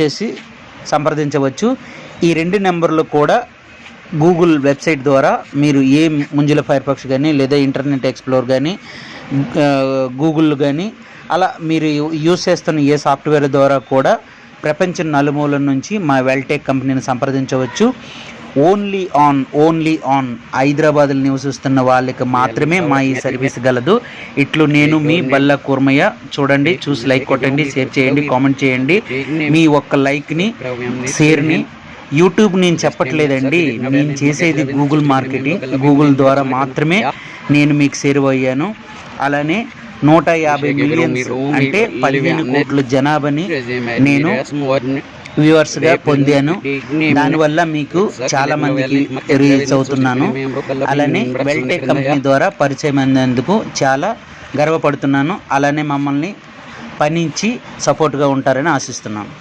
చేసి సంప్రదించవచ్చు. ఈ 2 నెంబర్లు కూడా గూగుల్ వెబ్సైట్ ద్వారా మీరు ఏ మొజిల్లా ఫైర్ఫాక్స్ కానీ లేదా ఇంటర్నెట్ ఎక్స్ప్లోరర్ కానీ గూగుల్ కానీ అలా మీరు యూజ్ చేస్తున్న ఏ సాఫ్ట్వేర్ ద్వారా కూడా ప్రపంచం నలుమూలల నుంచి మా వెల్టెక్ కంపెనీని సంప్రదించవచ్చు. ఓన్లీ ఆన్ హైదరాబాద్లో నివసిస్తున్న వాళ్ళకి మాత్రమే మా ఈ సర్వీస్ గలదు. ఇట్లు నేను మీ బల్లా కూర్మయ్య. చూడండి, చూసి లైక్ కొట్టండి, షేర్ చేయండి, కామెంట్ చేయండి. మీ ఒక్క లైక్ని, షేర్ని యూట్యూబ్ నేను చెప్పట్లేదండి, నేను చేసేది గూగుల్ మార్కెటింగ్. గూగుల్ ద్వారా మాత్రమే నేను మీకు సేవ్ అయ్యాను. అలానే 150 మిలియన్స్ అంటే 15 కోట్ల జనాభాని నేను వ్యూవర్స్గా పొందాను. దానివల్ల మీకు చాలా మందికి రీచ్ అవుతున్నాను. అలానే వెల్టెక్ కంపెనీ ద్వారా పరిచయం అయినందుకు చాలా గర్వపడుతున్నాను. అలానే మమ్మల్ని పనించి సపోర్ట్గా ఉంటారని ఆశిస్తున్నాను.